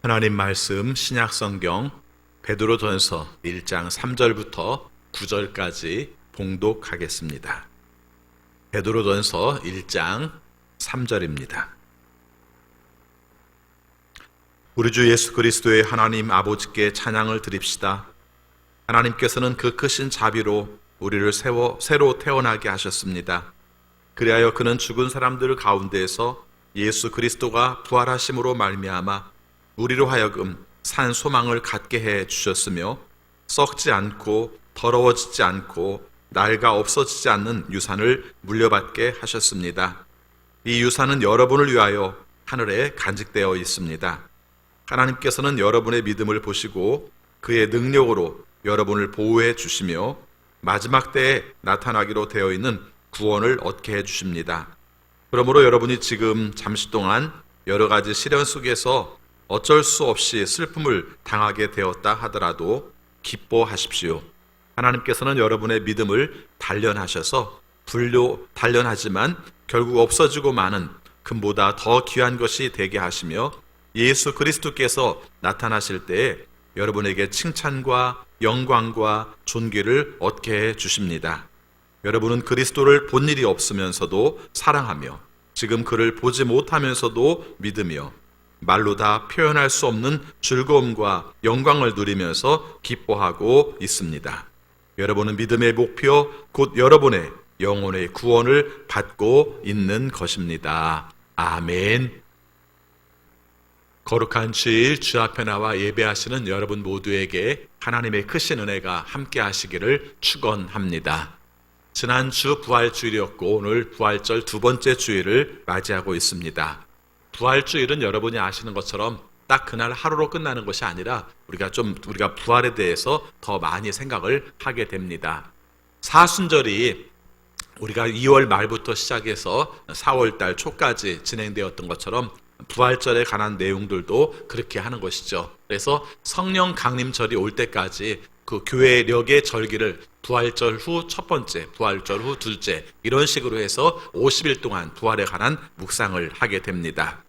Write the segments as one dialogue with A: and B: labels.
A: 하나님 말씀 신약성경 베드로전서 1장 3절부터 9절까지 봉독하겠습니다. 베드로전서 1장 3절입니다. 우리 주 예수 그리스도의 하나님 아버지께 찬양을 드립시다. 하나님께서는 그 크신 자비로 우리를 새로 태어나게 하셨습니다. 그리하여 그는 죽은 사람들 가운데에서 예수 그리스도가 부활하심으로 말미암아 우리로 하여금 산 소망을 갖게 해 주셨으며 썩지 않고 더러워지지 않고 낡아 없어지지 않는 유산을 물려받게 하셨습니다. 이 유산은 여러분을 위하여 하늘에 간직되어 있습니다. 하나님께서는 여러분의 믿음을 보시고 그의 능력으로 여러분을 보호해 주시며 마지막 때에 나타나기로 되어 있는 구원을 얻게 해 주십니다. 그러므로 여러분이 지금 잠시 동안 여러 가지 시련 속에서 어쩔 수 없이 슬픔을 당하게 되었다 하더라도 기뻐하십시오. 하나님께서는 여러분의 믿음을 단련하셔서 단련하지만 결국 없어지고 마는 금보다 더 귀한 것이 되게 하시며 예수 그리스도께서 나타나실 때에 여러분에게 칭찬과 영광과 존귀를 얻게 해 주십니다. 여러분은 그리스도를 본 일이 없으면서도 사랑하며 지금 그를 보지 못하면서도 믿으며 말로 다 표현할 수 없는 즐거움과 영광을 누리면서 기뻐하고 있습니다. 여러분은 믿음의 목표, 곧 여러분의 영혼의 구원을 받고 있는 것입니다. 아멘. 거룩한 주일 주 앞에 나와 예배하시는 여러분 모두에게 하나님의 크신 은혜가 함께 하시기를 축원합니다. 지난주 부활주일이었고 오늘 부활절 두 번째 주일을 맞이하고 있습니다. 부활주일은 여러분이 아시는 것처럼 딱 그날 하루로 끝나는 것이 아니라 우리가 부활에 대해서 더 많이 생각을 하게 됩니다. 사순절이 우리가 2월 말부터 시작해서 4월 달 초까지 진행되었던 것처럼 부활절에 관한 내용들도 그렇게 하는 것이죠. 그래서 성령 강림절이 올 때까지 그 교회력의 절기를 부활절 후 첫 번째, 부활절 후 둘째 이런 식으로 해서 50일 동안 부활에 관한 묵상을 하게 됩니다.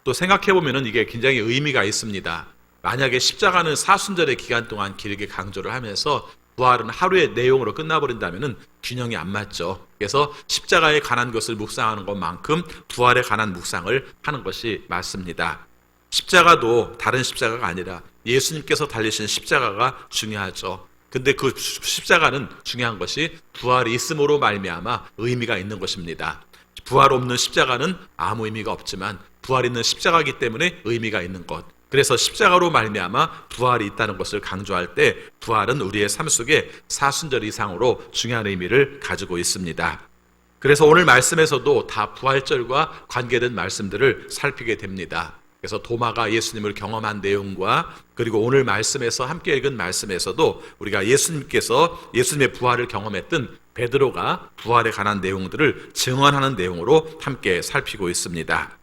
A: 또 생각해보면 이게 굉장히 의미가 있습니다. 만약에 십자가는 사순절의 기간 동안 길게 강조를 하면서 부활은 하루의 내용으로 끝나버린다면 균형이 안 맞죠. 그래서 십자가에 관한 것을 묵상하는 것만큼 부활에 관한 묵상을 하는 것이 맞습니다. 십자가도 다른 십자가가 아니라 예수님께서 달리신 십자가가 중요하죠. 근데 그 십자가는 중요한 것이 부활이 있음으로 말미암아 의미가 있는 것입니다. 부활 없는 십자가는 아무 의미가 없지만 부활 있는 십자가이기 때문에 의미가 있는 것. 그래서 십자가로 말미암아 부활이 있다는 것을 강조할 때 부활은 우리의 삶 속에 사순절 이상으로 중요한 의미를 가지고 있습니다. 그래서 오늘 말씀에서도 다 부활절과 관계된 말씀들을 살피게 됩니다. 그래서 도마가 예수님을 경험한 내용과 그리고 오늘 말씀에서 함께 읽은 말씀에서도 우리가 예수님의 부활을 경험했던 베드로가 부활에 관한 내용들을 증언하는 내용으로 함께 살피고 있습니다.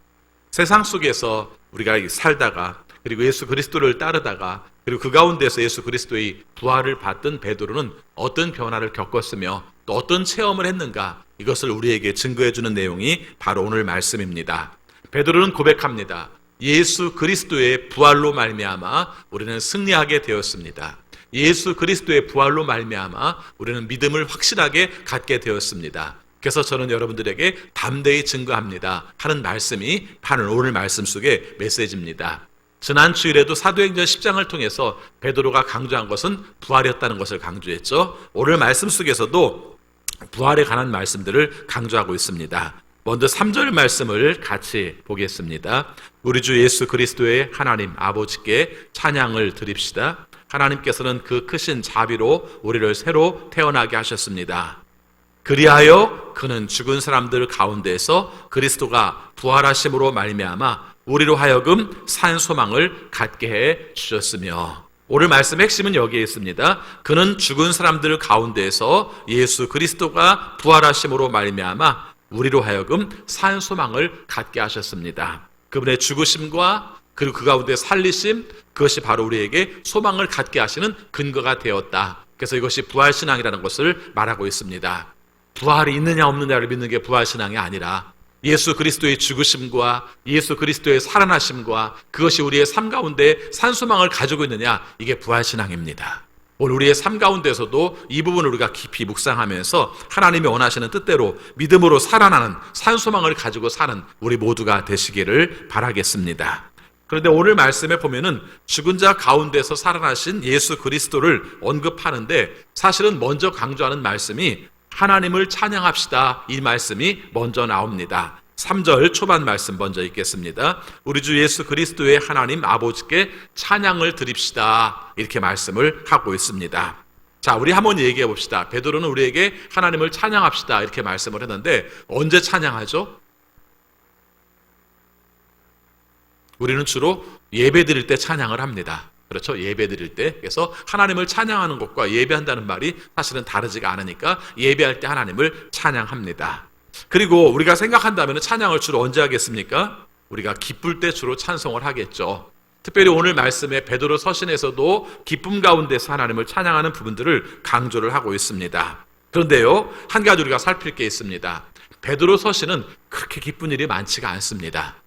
A: 세상 속에서 우리가 살다가 그리고 예수 그리스도를 따르다가 그리고 그 가운데서 예수 그리스도의 부활을 받던 베드로는 어떤 변화를 겪었으며 또 어떤 체험을 했는가 이것을 우리에게 증거해주는 내용이 바로 오늘 말씀입니다. 베드로는 고백합니다. 예수 그리스도의 부활로 말미암아 우리는 승리하게 되었습니다. 예수 그리스도의 부활로 말미암아 우리는 믿음을 확실하게 갖게 되었습니다. 그래서 저는 여러분들에게 담대히 증거합니다 하는 말씀이 오늘 말씀 속의 메시지입니다. 지난 주일에도 사도행전 10장을 통해서 베드로가 강조한 것은 부활이었다는 것을 강조했죠. 오늘 말씀 속에서도 부활에 관한 말씀들을 강조하고 있습니다. 먼저 3절 말씀을 같이 보겠습니다. 우리 주 예수 그리스도의 하나님 아버지께 찬양을 드립시다. 하나님께서는 그 크신 자비로 우리를 새로 태어나게 하셨습니다. 그리하여 그는 죽은 사람들 가운데서 그리스도가 부활하심으로 말미암아 우리로 하여금 산 소망을 갖게 해 주셨으며 오늘 말씀의 핵심은 여기에 있습니다. 그는 죽은 사람들 가운데서 예수 그리스도가 부활하심으로 말미암아 우리로 하여금 산 소망을 갖게 하셨습니다. 그분의 죽으심과 그리고 그 가운데 살리심 그것이 바로 우리에게 소망을 갖게 하시는 근거가 되었다. 그래서 이것이 부활신앙이라는 것을 말하고 있습니다. 부활이 있느냐 없느냐를 믿는 게 부활신앙이 아니라 예수 그리스도의 죽으심과 예수 그리스도의 살아나심과 그것이 우리의 삶 가운데 산소망을 가지고 있느냐, 이게 부활신앙입니다. 오늘 우리의 삶 가운데서도 이 부분을 우리가 깊이 묵상하면서 하나님이 원하시는 뜻대로 믿음으로 살아나는 산소망을 가지고 사는 우리 모두가 되시기를 바라겠습니다. 그런데 오늘 말씀에 보면은 죽은 자 가운데서 살아나신 예수 그리스도를 언급하는데, 사실은 먼저 강조하는 말씀이 하나님을 찬양합시다, 이 말씀이 먼저 나옵니다. 3절 초반 말씀 먼저 읽겠습니다. 우리 주 예수 그리스도의 하나님 아버지께 찬양을 드립시다, 이렇게 말씀을 하고 있습니다. 자, 우리 한번 얘기해 봅시다. 베드로는 우리에게 하나님을 찬양합시다, 이렇게 말씀을 했는데 언제 찬양하죠? 우리는 주로 예배 드릴 때 찬양을 합니다. 그렇죠? 예배 드릴 때. 그래서 하나님을 찬양하는 것과 예배한다는 말이 사실은 다르지가 않으니까 예배할 때 하나님을 찬양합니다. 그리고 우리가 생각한다면 찬양을 주로 언제 하겠습니까? 우리가 기쁠 때 주로 찬송을 하겠죠. 특별히 오늘 말씀에 베드로 서신에서도 기쁨 가운데서 하나님을 찬양하는 부분들을 강조를 하고 있습니다. 그런데요, 한 가지 우리가 살필 게 있습니다. 베드로 서신은 그렇게 기쁜 일이 많지가 않습니다.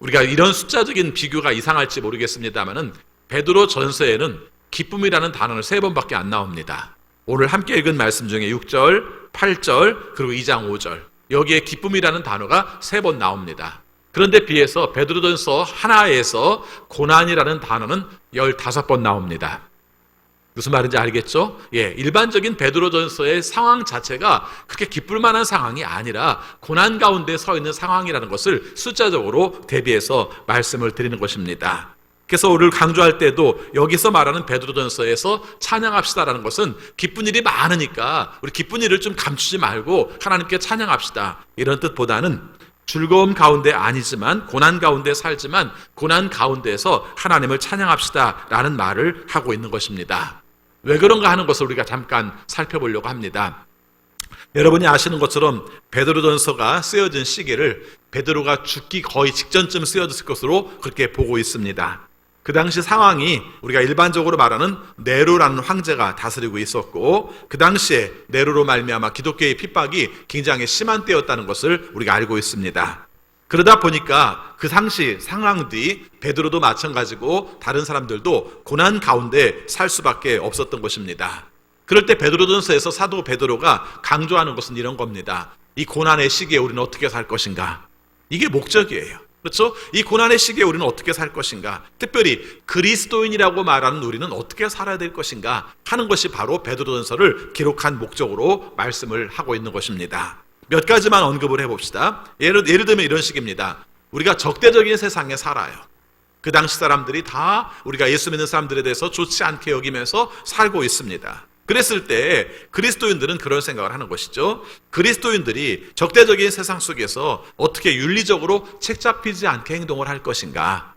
A: 우리가 이런 숫자적인 비교가 이상할지 모르겠습니다만은 베드로 전서에는 기쁨이라는 단어는 3번밖에 안 나옵니다. 오늘 함께 읽은 말씀 중에 6절, 8절, 그리고 2장 5절, 여기에 기쁨이라는 단어가 3번 나옵니다. 그런데 비해서 베드로전서 하나에서 고난이라는 단어는 15번 나옵니다. 무슨 말인지 알겠죠? 일반적인 베드로전서의 상황 자체가 그렇게 기쁠 만한 상황이 아니라 고난 가운데 서 있는 상황이라는 것을 숫자적으로 대비해서 말씀을 드리는 것입니다. 그래서 오늘 강조할 때도 여기서 말하는 베드로전서에서 찬양합시다라는 것은 기쁜 일이 많으니까 우리 기쁜 일을 좀 감추지 말고 하나님께 찬양합시다, 이런 뜻보다는 즐거움 가운데 아니지만 고난 가운데 살지만 고난 가운데에서 하나님을 찬양합시다라는 말을 하고 있는 것입니다. 왜 그런가 하는 것을 우리가 잠깐 살펴보려고 합니다. 여러분이 아시는 것처럼 베드로전서가 쓰여진 시기를 베드로가 죽기 거의 직전쯤 쓰여졌을 것으로 그렇게 보고 있습니다. 그 당시 상황이 우리가 일반적으로 말하는 네로라는 황제가 다스리고 있었고, 그 당시에 네로로 말미암아 기독교의 핍박이 굉장히 심한 때였다는 것을 우리가 알고 있습니다. 그러다 보니까 그 당시 상황들이 베드로도 마찬가지고 다른 사람들도 고난 가운데 살 수밖에 없었던 것입니다. 그럴 때 베드로전서에서 사도 베드로가 강조하는 것은 이런 겁니다. 이 고난의 시기에 우리는 어떻게 살 것인가? 이게 목적이에요. 그렇죠? 이 고난의 시기에 우리는 어떻게 살 것인가? 특별히 그리스도인이라고 말하는 우리는 어떻게 살아야 될 것인가 하는 것이 바로 베드로전서를 기록한 목적으로 말씀을 하고 있는 것입니다. 몇 가지만 언급을 해봅시다. 예를 들면 이런 식입니다. 우리가 적대적인 세상에 살아요. 그 당시 사람들이 다 우리가 예수 믿는 사람들에 대해서 좋지 않게 여기면서 살고 있습니다. 그랬을 때 그리스도인들은 그런 생각을 하는 것이죠. 그리스도인들이 적대적인 세상 속에서 어떻게 윤리적으로 책 잡히지 않게 행동을 할 것인가?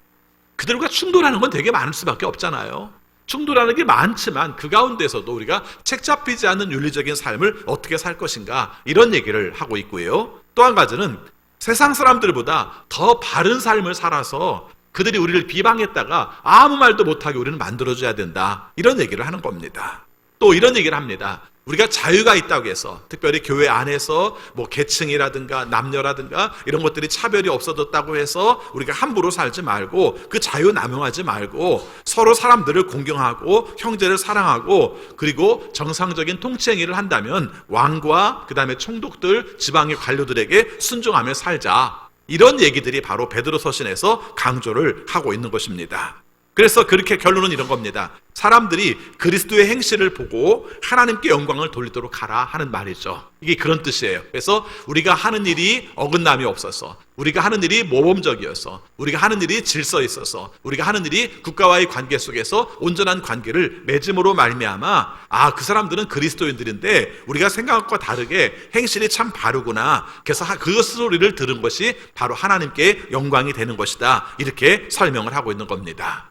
A: 그들과 충돌하는 건 되게 많을 수밖에 없잖아요. 충돌하는 게 많지만 그 가운데서도 우리가 책 잡히지 않는 윤리적인 삶을 어떻게 살 것인가, 이런 얘기를 하고 있고요. 또 한 가지는 세상 사람들보다 더 바른 삶을 살아서 그들이 우리를 비방했다가 아무 말도 못하게 우리는 만들어줘야 된다, 이런 얘기를 하는 겁니다. 또 이런 얘기를 합니다. 우리가 자유가 있다고 해서 특별히 교회 안에서 계층이라든가 남녀라든가 이런 것들이 차별이 없어졌다고 해서 우리가 함부로 살지 말고 그 자유 남용하지 말고 서로 사람들을 공경하고 형제를 사랑하고 그리고 정상적인 통치 행위를 한다면 왕과 그 다음에 총독들, 지방의 관료들에게 순종하며 살자, 이런 얘기들이 바로 베드로 서신에서 강조를 하고 있는 것입니다. 그래서 그렇게 결론은 이런 겁니다. 사람들이 그리스도의 행실을 보고 하나님께 영광을 돌리도록 하라 하는 말이죠. 이게 그런 뜻이에요. 그래서 우리가 하는 일이 어긋남이 없어서, 우리가 하는 일이 모범적이어서, 우리가 하는 일이 질서 있어서, 우리가 하는 일이 국가와의 관계 속에서 온전한 관계를 맺음으로 말미암아 그 사람들은 그리스도인들인데 우리가 생각한 것과 다르게 행실이 참 바르구나, 그래서 그 소리를 들은 것이 바로 하나님께 영광이 되는 것이다, 이렇게 설명을 하고 있는 겁니다.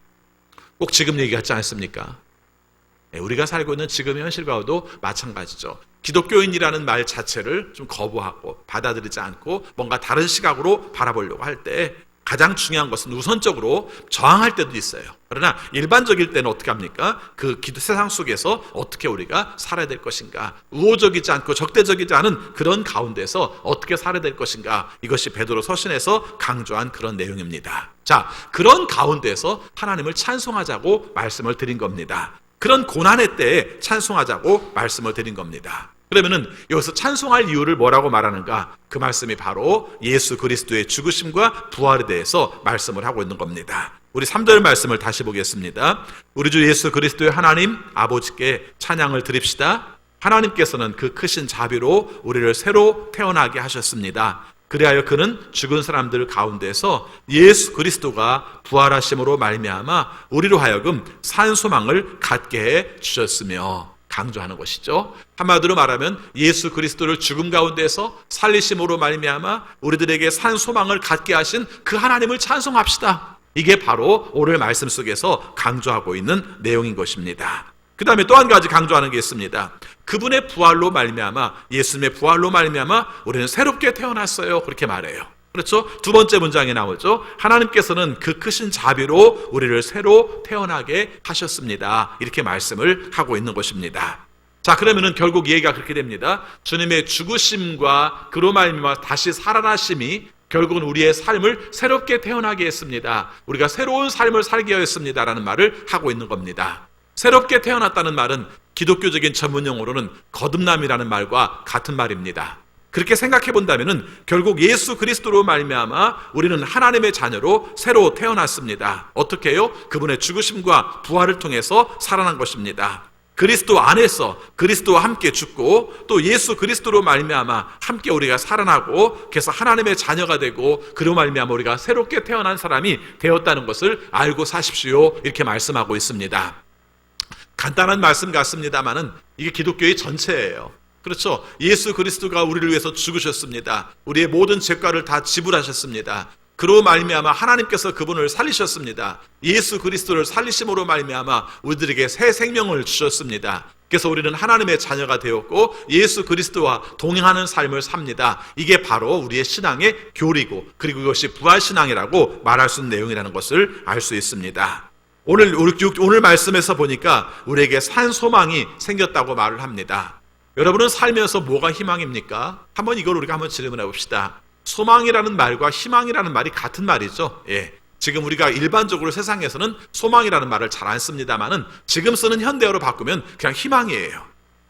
A: 꼭 지금 얘기 같지 않습니까? 우리가 살고 있는 지금의 현실과도 마찬가지죠. 기독교인이라는 말 자체를 좀 거부하고 받아들이지 않고 뭔가 다른 시각으로 바라보려고 할 때 가장 중요한 것은 우선적으로 저항할 때도 있어요. 그러나 일반적일 때는 어떻게 합니까? 그 세상 속에서 어떻게 우리가 살아야 될 것인가, 우호적이지 않고 적대적이지 않은 그런 가운데서 어떻게 살아야 될 것인가, 이것이 베드로 서신에서 강조한 그런 내용입니다. 자, 그런 가운데서 하나님을 찬송하자고 말씀을 드린 겁니다. 그런 고난의 때에 찬송하자고 말씀을 드린 겁니다. 그러면은 여기서 찬송할 이유를 뭐라고 말하는가? 그 말씀이 바로 예수 그리스도의 죽으심과 부활에 대해서 말씀을 하고 있는 겁니다. 우리 3절 말씀을 다시 보겠습니다. 우리 주 예수 그리스도의 하나님 아버지께 찬양을 드립시다. 하나님께서는 그 크신 자비로 우리를 새로 태어나게 하셨습니다. 그리하여 그는 죽은 사람들 가운데서 예수 그리스도가 부활하심으로 말미암아 우리로 하여금 산 소망을 갖게 해 주셨으며, 강조하는 것이죠. 한마디로 말하면 예수 그리스도를 죽음 가운데서 살리심으로 말미암아 우리들에게 산 소망을 갖게 하신 그 하나님을 찬송합시다. 이게 바로 오늘 말씀 속에서 강조하고 있는 내용인 것입니다. 그 다음에 또 한 가지 강조하는 게 있습니다. 그분의 부활로 말미암아, 예수님의 부활로 말미암아 우리는 새롭게 태어났어요. 그렇게 말해요. 그렇죠? 두 번째 문장에 나오죠. 하나님께서는 그 크신 자비로 우리를 새로 태어나게 하셨습니다. 이렇게 말씀을 하고 있는 것입니다. 자, 그러면은 결국 얘기가 그렇게 됩니다. 주님의 죽으심과 그로 말미암아 다시 살아나심이 결국은 우리의 삶을 새롭게 태어나게 했습니다. 우리가 새로운 삶을 살게 하였습니다라는 말을 하고 있는 겁니다. 새롭게 태어났다는 말은 기독교적인 전문 용어로는 거듭남이라는 말과 같은 말입니다. 그렇게 생각해 본다면은 결국 예수 그리스도로 말미암아 우리는 하나님의 자녀로 새로 태어났습니다. 어떻게 해요? 그분의 죽으심과 부활을 통해서 살아난 것입니다. 그리스도 안에서 그리스도와 함께 죽고 또 예수 그리스도로 말미암아 함께 우리가 살아나고, 그래서 하나님의 자녀가 되고 그로 말미암아 우리가 새롭게 태어난 사람이 되었다는 것을 알고 사십시오. 이렇게 말씀하고 있습니다. 간단한 말씀 같습니다만은 이게 기독교의 전체예요. 그렇죠? 예수 그리스도가 우리를 위해서 죽으셨습니다. 우리의 모든 죄가를 다 지불하셨습니다. 그로 말미암아 하나님께서 그분을 살리셨습니다. 예수 그리스도를 살리심으로 말미암아 우리들에게 새 생명을 주셨습니다. 그래서 우리는 하나님의 자녀가 되었고 예수 그리스도와 동행하는 삶을 삽니다. 이게 바로 우리의 신앙의 교리고, 그리고 이것이 부활신앙이라고 말할 수 있는 내용이라는 것을 알 수 있습니다. 오늘 말씀에서 보니까 우리에게 산 소망이 생겼다고 말을 합니다. 여러분은 살면서 뭐가 희망입니까? 한번 이걸 우리가 한번 질문해 봅시다. 소망이라는 말과 희망이라는 말이 같은 말이죠. 예. 지금 우리가 일반적으로 세상에서는 소망이라는 말을 잘 안 씁니다만은 지금 쓰는 현대어로 바꾸면 그냥 희망이에요.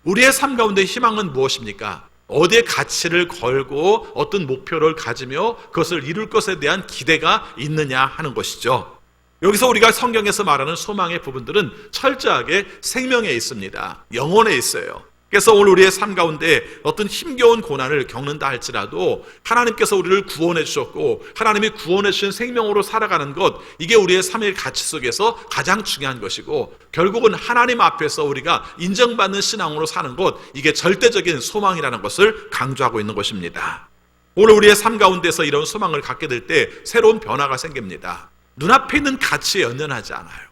A: 우리의 삶 가운데 희망은 무엇입니까? 어디에 가치를 걸고 어떤 목표를 가지며 그것을 이룰 것에 대한 기대가 있느냐 하는 것이죠. 여기서 우리가 성경에서 말하는 소망의 부분들은 철저하게 생명에 있습니다. 영혼에 있어요. 그래서 오늘 우리의 삶 가운데 어떤 힘겨운 고난을 겪는다 할지라도 하나님께서 우리를 구원해 주셨고 하나님이 구원해 주신 생명으로 살아가는 것, 이게 우리의 삶의 가치 속에서 가장 중요한 것이고, 결국은 하나님 앞에서 우리가 인정받는 신앙으로 사는 것, 이게 절대적인 소망이라는 것을 강조하고 있는 것입니다. 오늘 우리의 삶 가운데서 이런 소망을 갖게 될 때 새로운 변화가 생깁니다. 눈앞에 있는 가치에 연연하지 않아요.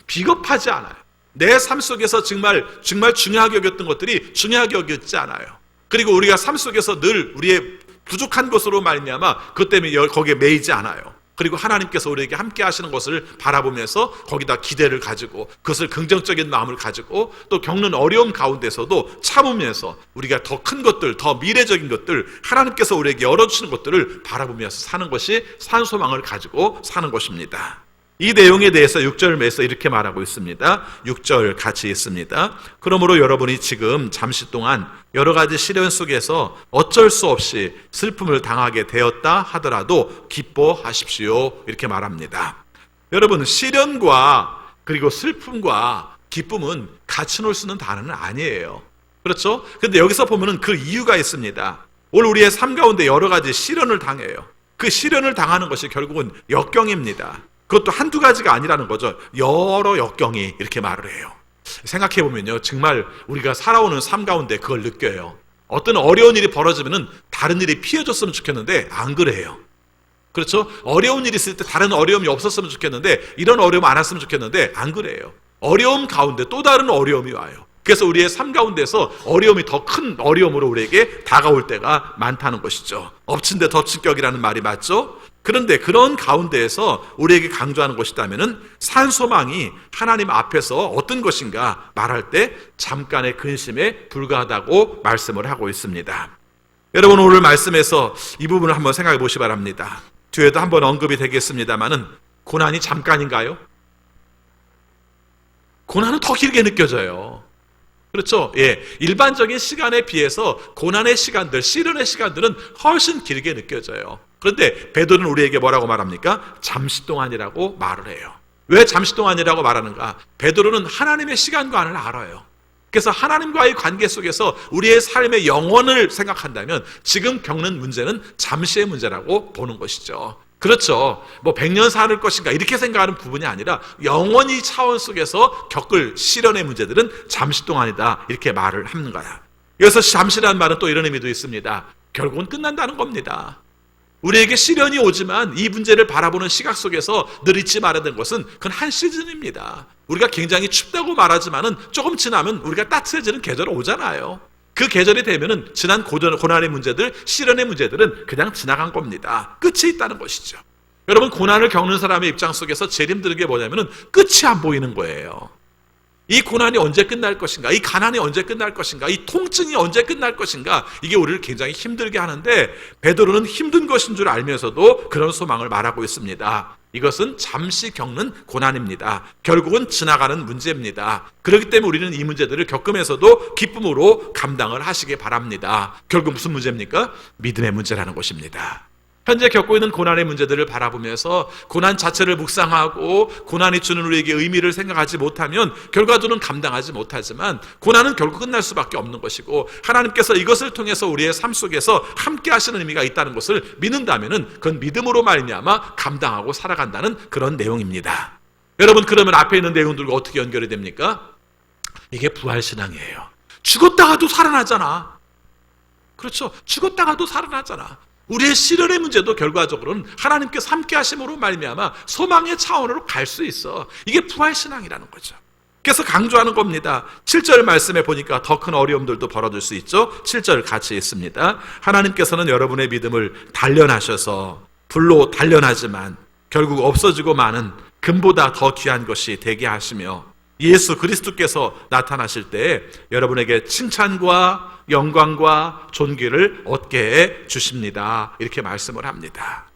A: 비겁하지 않아요. 내 삶 속에서 정말 중요하게 여겼던 것들이 중요하게 여겼지 않아요. 그리고 우리가 삶 속에서 늘 우리의 부족한 것으로 말미암아 그것 때문에 거기에 매이지 않아요. 그리고 하나님께서 우리에게 함께 하시는 것을 바라보면서 거기다 기대를 가지고 그것을 긍정적인 마음을 가지고 또 겪는 어려움 가운데서도 참으면서 우리가 더 큰 것들, 더 미래적인 것들, 하나님께서 우리에게 열어주시는 것들을 바라보면서 사는 것이 산 소망을 가지고 사는 것입니다. 이 내용에 대해서 6절에서 이렇게 말하고 있습니다. 6절 같이 읽습니다. 그러므로 여러분이 지금 잠시 동안 여러 가지 시련 속에서 어쩔 수 없이 슬픔을 당하게 되었다 하더라도 기뻐하십시오. 이렇게 말합니다. 여러분, 시련과 그리고 슬픔과 기쁨은 같이 놀 수 있는 단어는 아니에요. 그렇죠? 근데 여기서 보면은 그 이유가 있습니다. 오늘 우리의 삶 가운데 여러 가지 시련을 당해요. 그 시련을 당하는 것이 결국은 역경입니다. 그것도 한두 가지가 아니라는 거죠. 여러 역경이, 이렇게 말을 해요. 생각해 보면요, 정말 우리가 살아오는 삶 가운데 그걸 느껴요. 어떤 어려운 일이 벌어지면은 다른 일이 피해줬으면 좋겠는데 안 그래요. 그렇죠? 어려운 일이 있을 때 다른 어려움이 없었으면 좋겠는데, 이런 어려움 안 왔으면 좋겠는데 안 그래요. 어려움 가운데 또 다른 어려움이 와요. 그래서 우리의 삶 가운데서 어려움이 더 큰 어려움으로 우리에게 다가올 때가 많다는 것이죠. 엎친 데 덮친 격이라는 말이 맞죠? 그런데 그런 가운데에서 우리에게 강조하는 것이 있다면 산소망이 하나님 앞에서 어떤 것인가 말할 때 잠깐의 근심에 불과하다고 말씀을 하고 있습니다. 여러분, 오늘 말씀에서 이 부분을 한번 생각해 보시기 바랍니다. 뒤에도 한번 언급이 되겠습니다만은 고난이 잠깐인가요? 고난은 더 길게 느껴져요. 그렇죠? 예, 일반적인 시간에 비해서 고난의 시간들, 시련의 시간들은 훨씬 길게 느껴져요. 그런데 베드로는 우리에게 뭐라고 말합니까? 잠시 동안이라고 말을 해요. 왜 잠시 동안이라고 말하는가? 베드로는 하나님의 시간관을 알아요. 그래서 하나님과의 관계 속에서 우리의 삶의 영원을 생각한다면 지금 겪는 문제는 잠시의 문제라고 보는 것이죠. 그렇죠. 뭐 100년 살 것인가 이렇게 생각하는 부분이 아니라 영원히 차원 속에서 겪을 시련의 문제들은 잠시 동안이다 이렇게 말을 하는 거야. 여기서 잠시라는 말은 또 이런 의미도 있습니다. 결국은 끝난다는 겁니다. 우리에게 시련이 오지만 이 문제를 바라보는 시각 속에서 늘 잊지 말아야 되는 것은 그건 한 시즌입니다. 우리가 굉장히 춥다고 말하지만은 조금 지나면 우리가 따뜻해지는 계절이 오잖아요. 그 계절이 되면은 지난 고난의 문제들, 시련의 문제들은 그냥 지나간 겁니다. 끝이 있다는 것이죠. 여러분, 고난을 겪는 사람의 입장 속에서 제일 힘든 게 뭐냐면은 끝이 안 보이는 거예요. 이 고난이 언제 끝날 것인가? 이 가난이 언제 끝날 것인가? 이 통증이 언제 끝날 것인가? 이게 우리를 굉장히 힘들게 하는데 베드로는 힘든 것인 줄 알면서도 그런 소망을 말하고 있습니다. 이것은 잠시 겪는 고난입니다. 결국은 지나가는 문제입니다. 그렇기 때문에 우리는 이 문제들을 겪으면서도 기쁨으로 감당을 하시기 바랍니다. 결국 무슨 문제입니까? 믿음의 문제라는 것입니다. 현재 겪고 있는 고난의 문제들을 바라보면서 고난 자체를 묵상하고 고난이 주는 우리에게 의미를 생각하지 못하면 결과적으로는 감당하지 못하지만 고난은 결국 끝날 수밖에 없는 것이고 하나님께서 이것을 통해서 우리의 삶 속에서 함께 하시는 의미가 있다는 것을 믿는다면 그건 믿음으로 말미암아 감당하고 살아간다는 그런 내용입니다. 여러분, 그러면 앞에 있는 내용들과 어떻게 연결이 됩니까? 이게 부활신앙이에요. 죽었다가도 살아나잖아. 그렇죠? 죽었다가도 살아나잖아. 우리의 시련의 문제도 결과적으로는 하나님께서 함께 하심으로 말미암아 소망의 차원으로 갈 수 있어. 이게 부활신앙이라는 거죠. 그래서 강조하는 겁니다. 7절 말씀에 보니까 더 큰 어려움들도 벌어질 수 있죠. 7절 같이 있습니다. 하나님께서는 여러분의 믿음을 단련하셔서 불로 단련하지만 결국 없어지고 마는 금보다 더 귀한 것이 되게 하시며 예수 그리스도께서 나타나실 때 여러분에게 칭찬과 영광과 존귀를 얻게 해 주십니다. 이렇게 말씀을 합니다.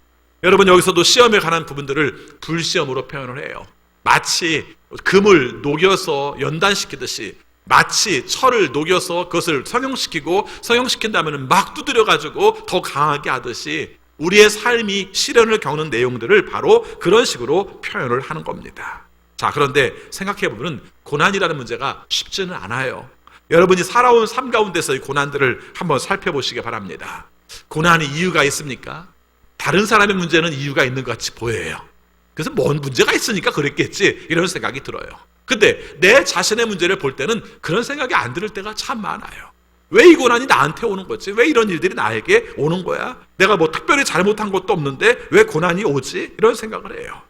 A: 여러분, 여기서도 시험에 관한 부분들을 불시험으로 표현을 해요. 마치 금을 녹여서 연단시키듯이, 마치 철을 녹여서 그것을 성형시킨 다음에는 막 두드려가지고 더 강하게 하듯이 우리의 삶이 시련을 겪는 내용들을 바로 그런 식으로 표현을 하는 겁니다. 자, 그런데 생각해보면 고난이라는 문제가 쉽지는 않아요. 여러분이 살아온 삶 가운데서의 고난들을 한번 살펴보시기 바랍니다. 고난이 이유가 있습니까? 다른 사람의 문제는 이유가 있는 것 같이 보여요. 그래서 뭔 문제가 있으니까 그랬겠지 이런 생각이 들어요. 근데 내 자신의 문제를 볼 때는 그런 생각이 안 들 때가 참 많아요. 왜 이 고난이 나한테 오는 거지? 왜 이런 일들이 나에게 오는 거야? 내가 뭐 특별히 잘못한 것도 없는데 왜 고난이 오지? 이런 생각을 해요.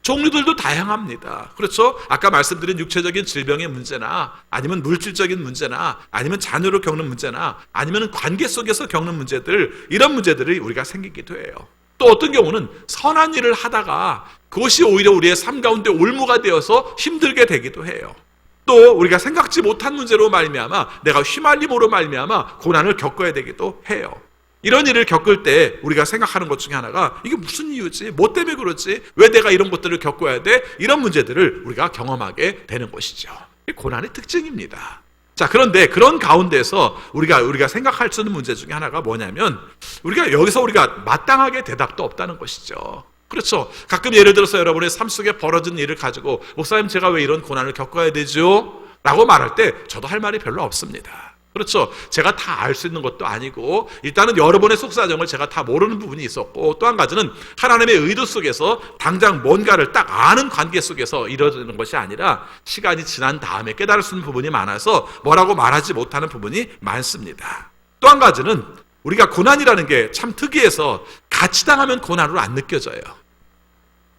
A: 종류들도 다양합니다. 그렇죠? 아까 말씀드린 육체적인 질병의 문제나 아니면 물질적인 문제나 아니면 자녀로 겪는 문제나 아니면 관계 속에서 겪는 문제들, 이런 문제들이 우리가 생기기도 해요. 또 어떤 경우는 선한 일을 하다가 그것이 오히려 우리의 삶 가운데 올무가 되어서 힘들게 되기도 해요. 또 우리가 생각지 못한 문제로 말미암아 내가 휘말림으로 말미암아 고난을 겪어야 되기도 해요. 이런 일을 겪을 때 우리가 생각하는 것 중에 하나가 이게 무슨 이유지? 뭐 때문에 그렇지? 왜 내가 이런 것들을 겪어야 돼? 이런 문제들을 우리가 경험하게 되는 것이죠. 고난의 특징입니다. 자, 그런데 그런 가운데서 우리가 생각할 수 있는 문제 중에 하나가 뭐냐면 여기서 우리가 마땅하게 대답도 없다는 것이죠. 그렇죠. 가끔 예를 들어서 여러분의 삶 속에 벌어진 일을 가지고 목사님 제가 왜 이런 고난을 겪어야 되죠? 라고 말할 때 저도 할 말이 별로 없습니다. 그렇죠. 제가 다 알 수 있는 것도 아니고 일단은 여러분의 속사정을 제가 다 모르는 부분이 있었고 또 한 가지는 하나님의 의도 속에서 당장 뭔가를 딱 아는 관계 속에서 이루어지는 것이 아니라 시간이 지난 다음에 깨달을 수 있는 부분이 많아서 뭐라고 말하지 못하는 부분이 많습니다. 또 한 가지는 우리가 고난이라는 게 참 특이해서 같이 당하면 고난으로 안 느껴져요.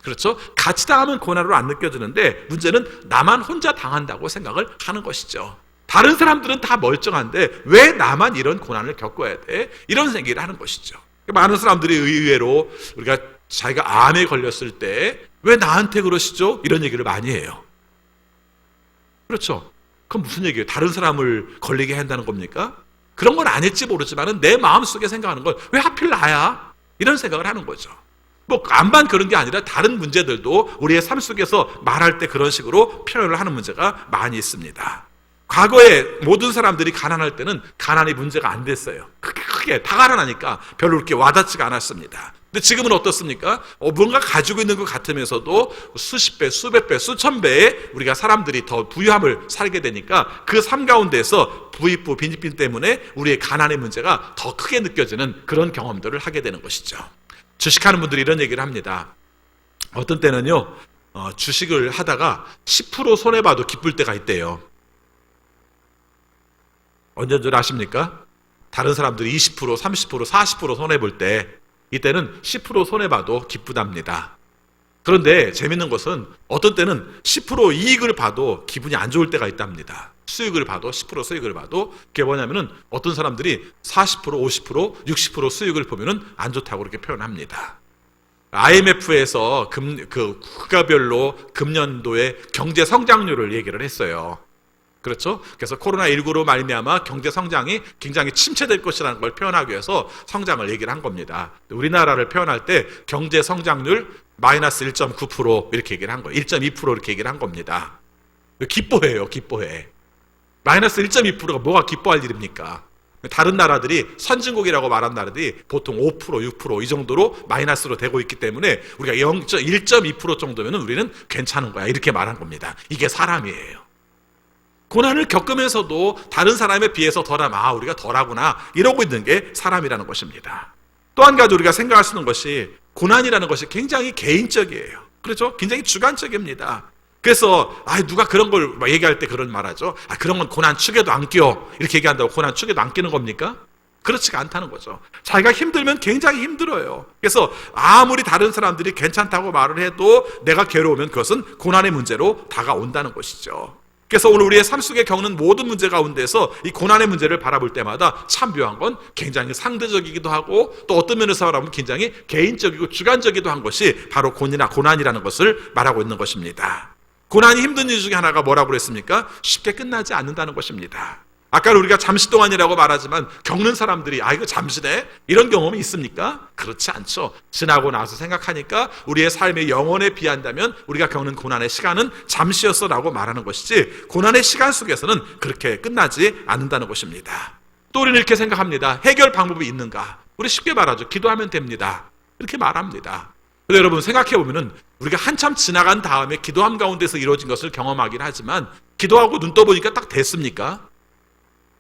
A: 그렇죠? 같이 당하면 고난으로 안 느껴지는데 문제는 나만 혼자 당한다고 생각을 하는 것이죠. 다른 사람들은 다 멀쩡한데 왜 나만 이런 고난을 겪어야 돼? 이런 생각을 하는 것이죠. 많은 사람들이 의외로 우리가 자기가 암에 걸렸을 때 왜 나한테 그러시죠? 이런 얘기를 많이 해요. 그렇죠? 그건 무슨 얘기예요? 다른 사람을 걸리게 한다는 겁니까? 그런 건 안 했지 모르지만 내 마음속에 생각하는 건 왜 하필 나야? 이런 생각을 하는 거죠. 뭐 암만 그런 게 아니라 다른 문제들도 우리의 삶 속에서 말할 때 그런 식으로 표현을 하는 문제가 많이 있습니다. 과거에 모든 사람들이 가난할 때는 가난이 문제가 안 됐어요. 크게 다 가난하니까 별로 그렇게 와닿지가 않았습니다. 근데 지금은 어떻습니까? 뭔가 가지고 있는 것 같으면서도 수십 배, 수백 배, 수천 배의 우리가 사람들이 더 부유함을 살게 되니까 그 삶 가운데서 부익부, 빈익빈 때문에 우리의 가난의 문제가 더 크게 느껴지는 그런 경험들을 하게 되는 것이죠. 주식하는 분들이 이런 얘기를 합니다. 어떤 때는요, 주식을 하다가 10% 손해봐도 기쁠 때가 있대요. 언제인 줄 아십니까? 다른 사람들이 20%, 30%, 40% 손해볼 때 이때는 10% 손해봐도 기쁘답니다. 그런데 재밌는 것은 어떤 때는 10% 이익을 봐도 기분이 안 좋을 때가 있답니다. 수익을 봐도 10% 수익을 봐도 그게 뭐냐면은 어떤 사람들이 40%, 50%, 60% 수익을 보면은 안 좋다고 그렇게 표현합니다. IMF에서 그 국가별로 금년도의 경제 성장률을 얘기를 했어요. 그렇죠? 그래서 코로나19로 말미암아 경제 성장이 굉장히 침체될 것이라는 걸 표현하기 위해서 성장을 얘기를 한 겁니다. 우리나라를 표현할 때 경제 성장률 마이너스 1.9% 이렇게 얘기를 한 거예요. 1.2% 이렇게 얘기를 한 겁니다. 기뻐해요, 기뻐해. 마이너스 1.2%가 뭐가 기뻐할 일입니까? 다른 나라들이 선진국이라고 말한 나라들이 보통 5%, 6% 이 정도로 마이너스로 되고 있기 때문에 우리가 1.2% 정도면 우리는 괜찮은 거야. 이렇게 말한 겁니다. 이게 사람이에요. 고난을 겪으면서도 다른 사람에 비해서 덜하면 우리가 덜하구나 이러고 있는 게 사람이라는 것입니다. 또 한 가지 우리가 생각할 수 있는 것이 고난이라는 것이 굉장히 개인적이에요. 그렇죠? 굉장히 주관적입니다. 그래서 누가 그런 걸 얘기할 때 그런 말하죠. 그런 건 고난 축에도 안 끼워. 이렇게 얘기한다고 고난 축에도 안 끼는 겁니까? 그렇지가 않다는 거죠. 자기가 힘들면 굉장히 힘들어요. 그래서 아무리 다른 사람들이 괜찮다고 말을 해도 내가 괴로우면 그것은 고난의 문제로 다가온다는 것이죠. 그래서 오늘 우리의 삶 속에 겪는 모든 문제 가운데서 이 고난의 문제를 바라볼 때마다 참 묘한 건 굉장히 상대적이기도 하고 또 어떤 면에서 말하면 굉장히 개인적이고 주관적이기도 한 것이 바로 고난이라는 것을 말하고 있는 것입니다. 고난이 힘든 이유 중에 하나가 뭐라고 그랬습니까? 쉽게 끝나지 않는다는 것입니다. 아까 우리가 잠시 동안이라고 말하지만 겪는 사람들이 이거 잠시네? 이런 경험이 있습니까? 그렇지 않죠. 지나고 나서 생각하니까 우리의 삶의 영혼에 비한다면 우리가 겪는 고난의 시간은 잠시였어라고 말하는 것이지 고난의 시간 속에서는 그렇게 끝나지 않는다는 것입니다. 또 우리는 이렇게 생각합니다. 해결 방법이 있는가? 우리 쉽게 말하죠. 기도하면 됩니다. 이렇게 말합니다. 근데 여러분 생각해보면은 우리가 한참 지나간 다음에 기도함 가운데서 이루어진 것을 경험하긴 하지만 기도하고 눈 떠보니까 딱 됐습니까?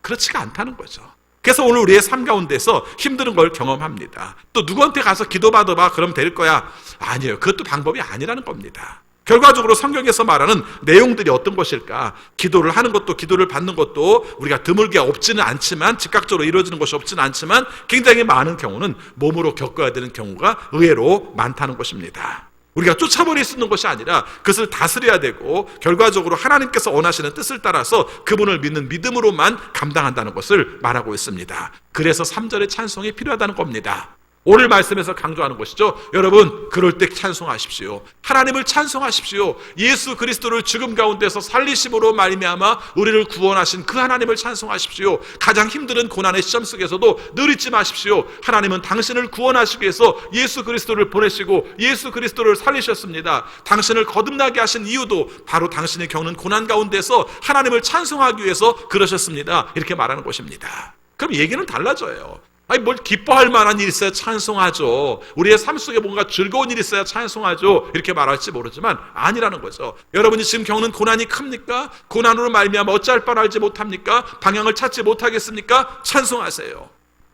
A: 그렇지가 않다는 거죠. 그래서 오늘 우리의 삶 가운데서 힘든 걸 경험합니다. 또 누구한테 가서 기도받아봐 그럼 될 거야? 아니에요. 그것도 방법이 아니라는 겁니다. 결과적으로 성경에서 말하는 내용들이 어떤 것일까? 기도를 하는 것도 기도를 받는 것도 우리가 드물게 없지는 않지만 즉각적으로 이루어지는 것이 없지는 않지만 굉장히 많은 경우는 몸으로 겪어야 되는 경우가 의외로 많다는 것입니다. 우리가 쫓아버릴 수 있는 것이 아니라 그것을 다스려야 되고 결과적으로 하나님께서 원하시는 뜻을 따라서 그분을 믿는 믿음으로만 감당한다는 것을 말하고 있습니다. 그래서 3절의 찬송이 필요하다는 겁니다. 오늘 말씀에서 강조하는 것이죠. 여러분 그럴 때 찬송하십시오. 하나님을 찬송하십시오. 예수 그리스도를 죽음 가운데서 살리심으로 말미암아 우리를 구원하신 그 하나님을 찬송하십시오. 가장 힘든 고난의 시험 속에서도 늘 잊지 마십시오. 하나님은 당신을 구원하시기 위해서 예수 그리스도를 보내시고 예수 그리스도를 살리셨습니다. 당신을 거듭나게 하신 이유도 바로 당신이 겪는 고난 가운데서 하나님을 찬송하기 위해서 그러셨습니다. 이렇게 말하는 것입니다. 그럼 얘기는 달라져요. 뭘 기뻐할 만한 일이 있어야 찬송하죠. 우리의 삶 속에 뭔가 즐거운 일이 있어야 찬송하죠. 이렇게 말할지 모르지만 아니라는 거죠. 여러분이 지금 겪는 고난이 큽니까? 고난으로 말미암아 어찌할 바를 알지 못합니까? 방향을 찾지 못하겠습니까? 찬송하세요.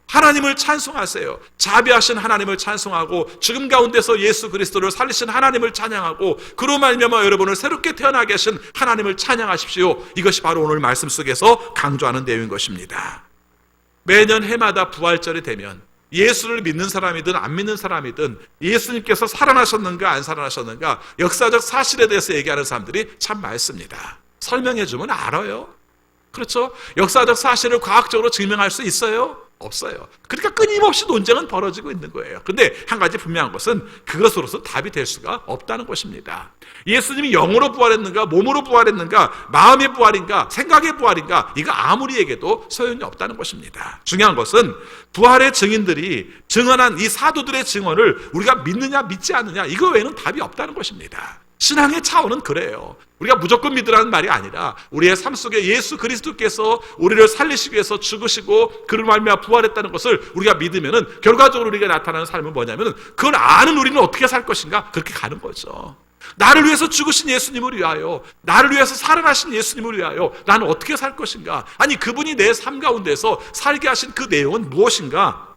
A: 하나님을 찬송하세요. 자비하신 하나님을 찬송하고 죽음 가운데서 예수 그리스도를 살리신 하나님을 찬양하고 그로 말미암아 여러분을 새롭게 태어나게 하신 하나님을 찬양하십시오. 이것이 바로 오늘 말씀 속에서 강조하는 내용인 것입니다. 매년 해마다 부활절이 되면 예수를 믿는 사람이든 안 믿는 사람이든 예수님께서 살아나셨는가 안 살아나셨는가 역사적 사실에 대해서 얘기하는 사람들이 참 많습니다. 설명해 주면 알아요. 그렇죠? 역사적 사실을 과학적으로 증명할 수 있어요. 없어요. 그러니까 끊임없이 논쟁은 벌어지고 있는 거예요. 근데 한 가지 분명한 것은 그것으로서 답이 될 수가 없다는 것입니다. 예수님이 영으로 부활했는가, 몸으로 부활했는가, 마음의 부활인가, 생각의 부활인가, 이거 아무리 얘기해도 소용이 없다는 것입니다. 중요한 것은 부활의 증인들이 증언한 이 사도들의 증언을 우리가 믿느냐 믿지 않느냐, 이거 외에는 답이 없다는 것입니다. 신앙의 차원은 그래요. 우리가 무조건 믿으라는 말이 아니라 우리의 삶 속에 예수 그리스도께서 우리를 살리시기 위해서 죽으시고 그를 말미암아 부활했다는 것을 우리가 믿으면은 결과적으로 우리가 나타나는 삶은 뭐냐면은 그걸 아는 우리는 어떻게 살 것인가, 그렇게 가는 거죠. 나를 위해서 죽으신 예수님을 위하여, 나를 위해서 살아나신 예수님을 위하여 나는 어떻게 살 것인가, 아니 그분이 내 삶 가운데서 살게 하신 그 내용은 무엇인가,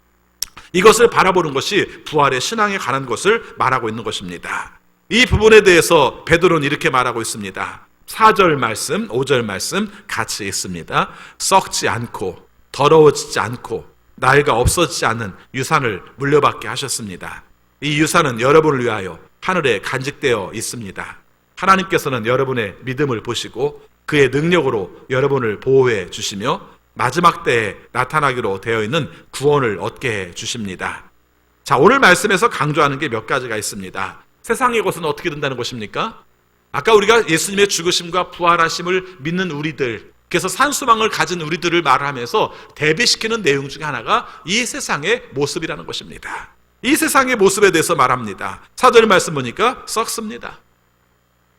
A: 이것을 바라보는 것이 부활의 신앙에 관한 것을 말하고 있는 것입니다. 이 부분에 대해서 베드로는 이렇게 말하고 있습니다. 4절 말씀, 5절 말씀 같이 읽습니다. 썩지 않고 더러워지지 않고 나이가 없어지지 않는 유산을 물려받게 하셨습니다. 이 유산은 여러분을 위하여 하늘에 간직되어 있습니다. 하나님께서는 여러분의 믿음을 보시고 그의 능력으로 여러분을 보호해 주시며 마지막 때에 나타나기로 되어 있는 구원을 얻게 해 주십니다. 자, 오늘 말씀에서 강조하는 게 몇 가지가 있습니다. 세상의 것은 어떻게 된다는 것입니까? 아까 우리가 예수님의 죽으심과 부활하심을 믿는 우리들, 그래서 산소망을 가진 우리들을 말하면서 대비시키는 내용 중에 하나가 이 세상의 모습이라는 것입니다. 이 세상의 모습에 대해서 말합니다. 4절 말씀 보니까 썩습니다.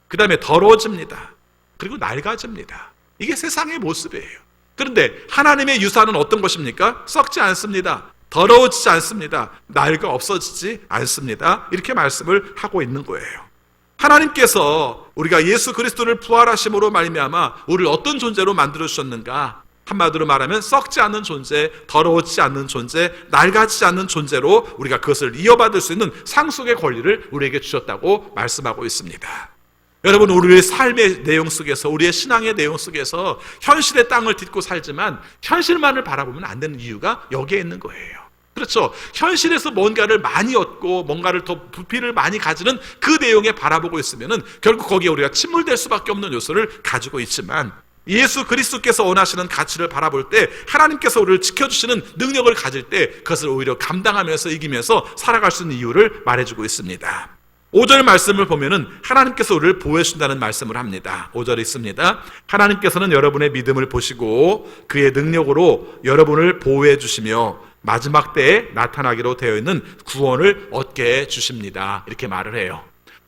A: 그 다음에 더러워집니다. 그리고 낡아집니다. 이게 세상의 모습이에요. 그런데 하나님의 유산은 어떤 것입니까? 썩지 않습니다. 더러워지지 않습니다. 낡아 없어지지 않습니다. 이렇게 말씀을 하고 있는 거예요. 하나님께서 우리가 예수 그리스도를 부활하심으로 말미암아 우리를 어떤 존재로 만들어 주셨는가? 한마디로 말하면 썩지 않는 존재, 더러워지지 않는 존재, 낡아지지 않는 존재로 우리가 그것을 이어받을 수 있는 상속의 권리를 우리에게 주셨다고 말씀하고 있습니다. 여러분, 우리의 삶의 내용 속에서, 우리의 신앙의 내용 속에서 현실의 땅을 딛고 살지만 현실만을 바라보면 안 되는 이유가 여기에 있는 거예요. 그렇죠. 현실에서 뭔가를 많이 얻고 뭔가를 더 부피를 많이 가지는 그 내용에 바라보고 있으면은 결국 거기에 우리가 침몰될 수밖에 없는 요소를 가지고 있지만, 예수 그리스도께서 원하시는 가치를 바라볼 때 하나님께서 우리를 지켜주시는 능력을 가질 때 그것을 오히려 감당하면서 이기면서 살아갈 수 있는 이유를 말해주고 있습니다. 5절 말씀을 보면은 하나님께서 우리를 보호해 준다는 말씀을 합니다. 5절 있습니다. 하나님께서는 여러분의 믿음을 보시고 그의 능력으로 여러분을 보호해 주시며 마지막 때에 나타나기로 되어 있는 구원을 얻게 해 주십니다. 이렇게 말을 해요.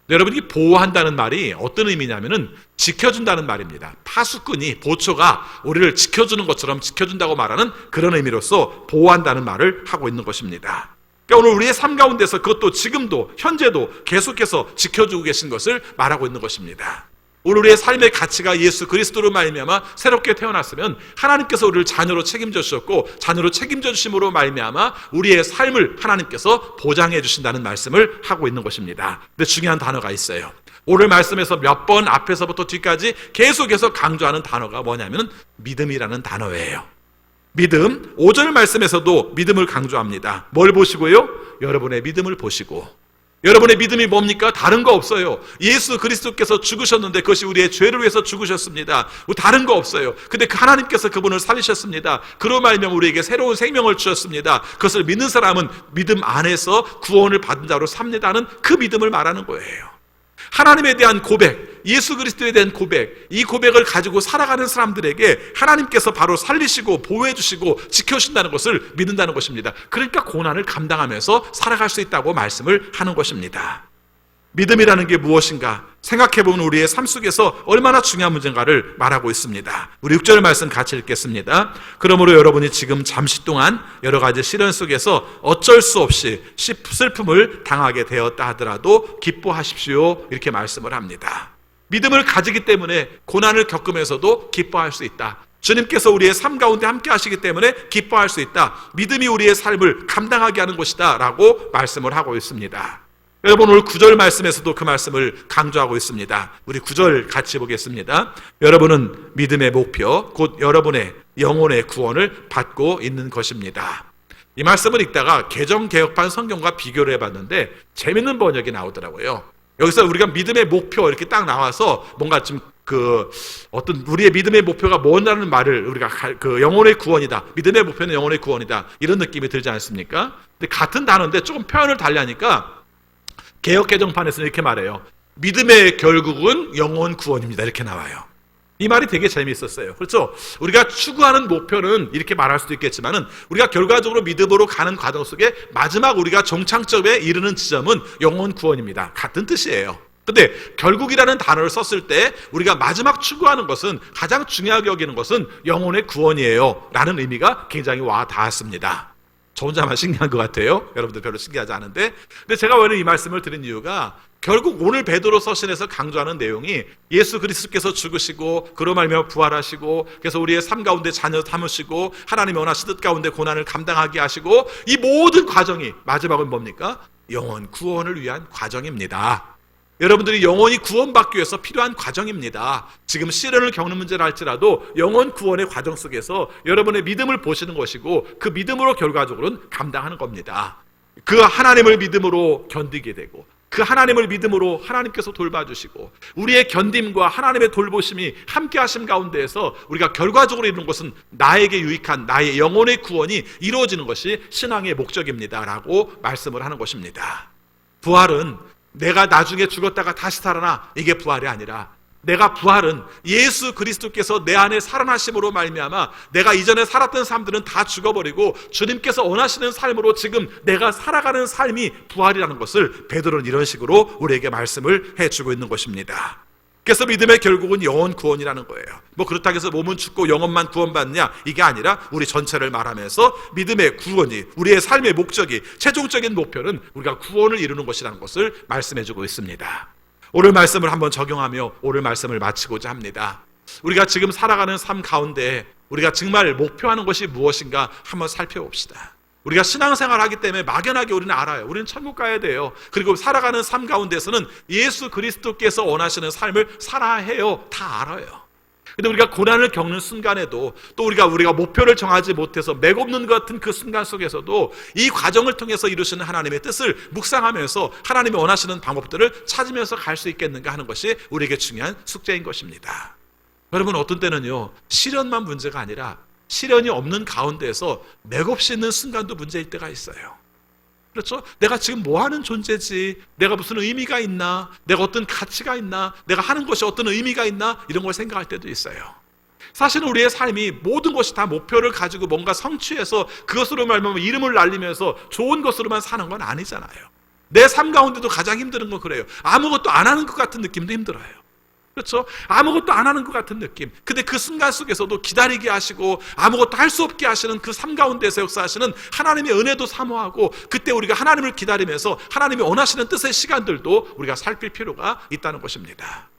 A: 여러분이 보호한다는 말이 어떤 의미냐면은 지켜준다는 말입니다. 파수꾼이, 보초가 우리를 지켜주는 것처럼 지켜준다고 말하는 그런 의미로서 보호한다는 말을 하고 있는 것입니다. 그러니까 오늘 우리의 삶 가운데서 그것도 지금도 현재도 계속해서 지켜주고 계신 것을 말하고 있는 것입니다. 오늘 우리의 삶의 가치가 예수 그리스도로 말미암아 새롭게 태어났으면 하나님께서 우리를 자녀로 책임져 주셨고 자녀로 책임져 주심으로 말미암아 우리의 삶을 하나님께서 보장해 주신다는 말씀을 하고 있는 것입니다. 근데 중요한 단어가 있어요. 오늘 말씀에서 몇 번 앞에서부터 뒤까지 계속해서 강조하는 단어가 뭐냐면 믿음이라는 단어예요. 믿음, 5절 말씀에서도 믿음을 강조합니다. 뭘 보시고요? 여러분의 믿음을 보시고. 여러분의 믿음이 뭡니까? 다른 거 없어요. 예수 그리스도께서 죽으셨는데 그것이 우리의 죄를 위해서 죽으셨습니다. 다른 거 없어요. 근데 하나님께서 그분을 살리셨습니다. 그로 말미암아 우리에게 새로운 생명을 주셨습니다. 그것을 믿는 사람은 믿음 안에서 구원을 받은 자로 삽니다는 그 믿음을 말하는 거예요. 하나님에 대한 고백, 예수 그리스도에 대한 고백, 이 고백을 가지고 살아가는 사람들에게 하나님께서 바로 살리시고 보호해 주시고 지켜주신다는 것을 믿는다는 것입니다. 그러니까 고난을 감당하면서 살아갈 수 있다고 말씀을 하는 것입니다. 믿음이라는 게 무엇인가 생각해보면 우리의 삶 속에서 얼마나 중요한 문제인가를 말하고 있습니다. 우리 6절 말씀 같이 읽겠습니다. 그러므로 여러분이 지금 잠시 동안 여러 가지 시련 속에서 어쩔 수 없이 슬픔을 당하게 되었다 하더라도 기뻐하십시오. 이렇게 말씀을 합니다. 믿음을 가지기 때문에 고난을 겪으면서도 기뻐할 수 있다. 주님께서 우리의 삶 가운데 함께 하시기 때문에 기뻐할 수 있다. 믿음이 우리의 삶을 감당하게 하는 것이다 라고 말씀을 하고 있습니다. 여러분, 오늘 9절 말씀에서도 그 말씀을 강조하고 있습니다. 우리 9절 같이 보겠습니다. 여러분은 믿음의 목표, 곧 여러분의 영혼의 구원을 받고 있는 것입니다. 이 말씀을 읽다가 개정개혁판 성경과 비교를 해봤는데 재밌는 번역이 나오더라고요. 여기서 우리가 믿음의 목표 이렇게 딱 나와서 뭔가 좀 어떤 우리의 믿음의 목표가 뭐냐는 말을 우리가 그 영혼의 구원이다. 믿음의 목표는 영혼의 구원이다. 이런 느낌이 들지 않습니까? 근데 같은 단어인데 조금 표현을 달리하니까 개역 개정판에서는 이렇게 말해요. 믿음의 결국은 영혼 구원입니다. 이렇게 나와요. 이 말이 되게 재미있었어요. 그렇죠? 우리가 추구하는 목표는 이렇게 말할 수도 있겠지만은 우리가 결과적으로 믿음으로 가는 과정 속에 마지막 우리가 종착점에 이르는 지점은 영혼 구원입니다. 같은 뜻이에요. 근데 결국이라는 단어를 썼을 때 우리가 마지막 추구하는 것은 가장 중요하게 여기는 것은 영혼의 구원이에요 라는 의미가 굉장히 와 닿았습니다. 저 혼자만 신기한 것 같아요. 여러분들 별로 신기하지 않은데. 근데 제가 왜 이 말씀을 드린 이유가 결국 오늘 베드로 서신에서 강조하는 내용이 예수 그리스도께서 죽으시고 그로 말미암아 부활하시고 그래서 우리의 삶 가운데 자녀 삼으시고 하나님의 원하신 뜻 가운데 고난을 감당하게 하시고 이 모든 과정이 마지막은 뭡니까? 영혼 구원을 위한 과정입니다. 여러분들이 영혼이 구원받기 위해서 필요한 과정입니다. 지금 시련을 겪는 문제를 할지라도 영혼 구원의 과정 속에서 여러분의 믿음을 보시는 것이고 그 믿음으로 결과적으로는 감당하는 겁니다. 그 하나님을 믿음으로 견디게 되고 그 하나님을 믿음으로 하나님께서 돌봐주시고 우리의 견딤과 하나님의 돌보심이 함께 하심 가운데에서 우리가 결과적으로 이루는 것은 나에게 유익한 나의 영혼의 구원이 이루어지는 것이 신앙의 목적입니다 라고 말씀을 하는 것입니다. 부활은 내가 나중에 죽었다가 다시 살아나 이게 부활이 아니라 내가 부활은 예수 그리스도께서 내 안에 살아나심으로 말미암아 내가 이전에 살았던 삶들은 다 죽어버리고 주님께서 원하시는 삶으로 지금 내가 살아가는 삶이 부활이라는 것을 베드로는 이런 식으로 우리에게 말씀을 해주고 있는 것입니다. 그래서 믿음의 결국은 영혼 구원이라는 거예요. 뭐 그렇다고 해서 몸은 죽고 영혼만 구원받느냐 이게 아니라 우리 전체를 말하면서 믿음의 구원이 우리의 삶의 목적이 최종적인 목표는 우리가 구원을 이루는 것이라는 것을 말씀해주고 있습니다. 오늘 말씀을 한번 적용하며 오늘 말씀을 마치고자 합니다. 우리가 지금 살아가는 삶 가운데 우리가 정말 목표하는 것이 무엇인가 한번 살펴봅시다. 우리가 신앙생활을 하기 때문에 막연하게 우리는 알아요. 우리는 천국 가야 돼요. 그리고 살아가는 삶 가운데서는 예수 그리스도께서 원하시는 삶을 살아야 해요. 다 알아요. 근데 우리가 고난을 겪는 순간에도 또 우리가 목표를 정하지 못해서 맥없는 것 같은 그 순간 속에서도 이 과정을 통해서 이루시는 하나님의 뜻을 묵상하면서 하나님이 원하시는 방법들을 찾으면서 갈 수 있겠는가 하는 것이 우리에게 중요한 숙제인 것입니다. 여러분 어떤 때는요 시련만 문제가 아니라 시련이 없는 가운데에서 맥없이 있는 순간도 문제일 때가 있어요. 그렇죠? 내가 지금 뭐 하는 존재지? 내가 무슨 의미가 있나? 내가 어떤 가치가 있나? 내가 하는 것이 어떤 의미가 있나? 이런 걸 생각할 때도 있어요. 사실은 우리의 삶이 모든 것이 다 목표를 가지고 뭔가 성취해서 그것으로 말미암아 이름을 날리면서 좋은 것으로만 사는 건 아니잖아요. 내 삶 가운데도 가장 힘든 건 그래요. 아무것도 안 하는 것 같은 느낌도 힘들어요. 그렇죠? 아무것도 안 하는 것 같은 느낌. 근데 그 순간 속에서도 기다리게 하시고 아무것도 할 수 없게 하시는 그 삶 가운데서 역사하시는 하나님의 은혜도 사모하고 그때 우리가 하나님을 기다리면서 하나님이 원하시는 뜻의 시간들도 우리가 살필 필요가 있다는 것입니다.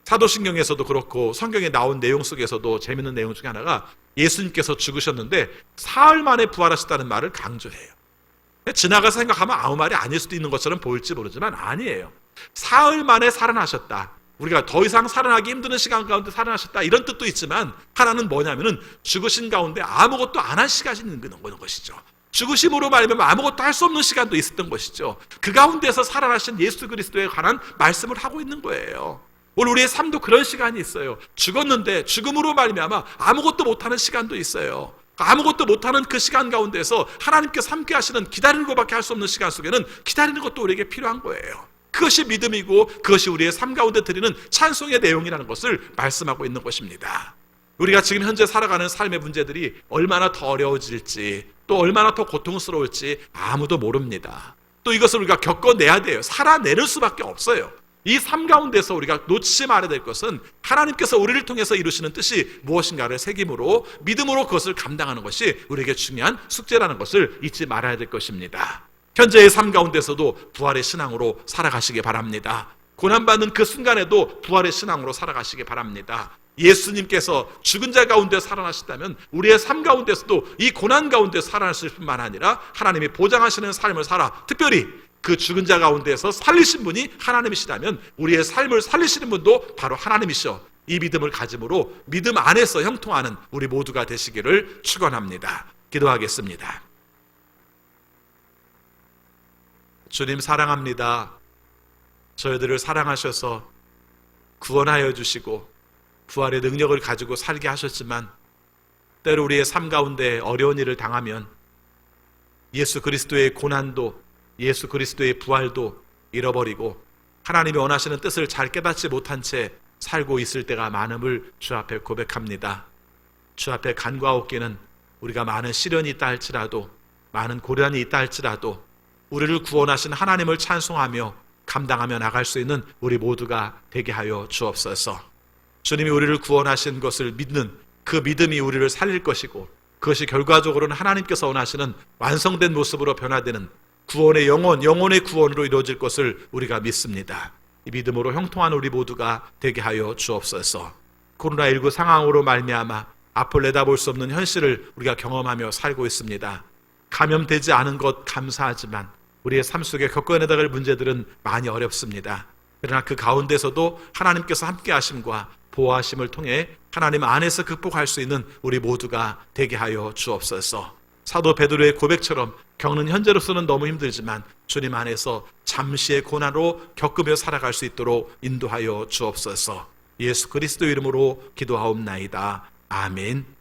A: 사도신경에서도 그렇고 성경에 나온 내용 속에서도 재밌는 내용 중에 하나가 예수님께서 죽으셨는데 사흘 만에 부활하셨다는 말을 강조해요. 지나가서 생각하면 아무 말이 아닐 수도 있는 것처럼 보일지 모르지만 아니에요. 사흘 만에 살아나셨다. 우리가 더 이상 살아나기 힘든 시간 가운데 살아나셨다 이런 뜻도 있지만 하나는 뭐냐면은 죽으신 가운데 아무것도 안 한 시간이 있는 것이죠. 죽으심으로 말하면 아무것도 할 수 없는 시간도 있었던 것이죠. 그 가운데서 살아나신 예수 그리스도에 관한 말씀을 하고 있는 거예요. 오늘 우리의 삶도 그런 시간이 있어요. 죽었는데 죽음으로 말미암아 아무것도 못하는 시간도 있어요. 아무것도 못하는 그 시간 가운데서 하나님께서 함께 하시는 기다리는 것밖에 할 수 없는 시간 속에는 기다리는 것도 우리에게 필요한 거예요. 그것이 믿음이고 그것이 우리의 삶 가운데 드리는 찬송의 내용이라는 것을 말씀하고 있는 것입니다. 우리가 지금 현재 살아가는 삶의 문제들이 얼마나 더 어려워질지 또 얼마나 더 고통스러울지 아무도 모릅니다. 또 이것을 우리가 겪어내야 돼요. 살아내릴 수밖에 없어요. 이 삶 가운데서 우리가 놓치지 말아야 될 것은 하나님께서 우리를 통해서 이루시는 뜻이 무엇인가를 새김으로 믿음으로 그것을 감당하는 것이 우리에게 중요한 숙제라는 것을 잊지 말아야 될 것입니다. 현재의 삶 가운데서도 부활의 신앙으로 살아가시기 바랍니다. 고난받는 그 순간에도 부활의 신앙으로 살아가시기 바랍니다. 예수님께서 죽은 자 가운데 살아나셨다면 우리의 삶 가운데서도 이 고난 가운데 살아나실 뿐만 아니라 하나님이 보장하시는 삶을 살아 특별히 그 죽은 자 가운데서 살리신 분이 하나님이시라면 우리의 삶을 살리시는 분도 바로 하나님이시여 이 믿음을 가짐으로 믿음 안에서 형통하는 우리 모두가 되시기를 축원합니다. 기도하겠습니다. 주님 사랑합니다. 저희들을 사랑하셔서 구원하여 주시고 부활의 능력을 가지고 살게 하셨지만 때로 우리의 삶 가운데 어려운 일을 당하면 예수 그리스도의 고난도, 예수 그리스도의 부활도 잃어버리고 하나님이 원하시는 뜻을 잘 깨닫지 못한 채 살고 있을 때가 많음을 주 앞에 고백합니다. 주 앞에 간과하옵기는 우리가 많은 시련이 있다 할지라도, 많은 고난이 있다 할지라도 우리를 구원하신 하나님을 찬송하며 감당하며 나갈 수 있는 우리 모두가 되게 하여 주옵소서. 주님이 우리를 구원하신 것을 믿는 그 믿음이 우리를 살릴 것이고, 그것이 결과적으로는 하나님께서 원하시는 완성된 모습으로 변화되는 구원의 영혼의 구원으로 이루어질 것을 우리가 믿습니다. 이 믿음으로 형통한 우리 모두가 되게 하여 주옵소서. 코로나19 상황으로 말미암아 앞을 내다볼 수 없는 현실을 우리가 경험하며 살고 있습니다. 감염되지 않은 것 감사하지만 우리의 삶 속에 겪어내다 갈 문제들은 많이 어렵습니다. 그러나 그 가운데서도 하나님께서 함께 하심과 보호하심을 통해 하나님 안에서 극복할 수 있는 우리 모두가 되게 하여 주옵소서. 사도 베드로의 고백처럼 겪는 현재로서는 너무 힘들지만 주님 안에서 잠시의 고난으로 겪으며 살아갈 수 있도록 인도하여 주옵소서. 예수 그리스도 이름으로 기도하옵나이다. 아멘.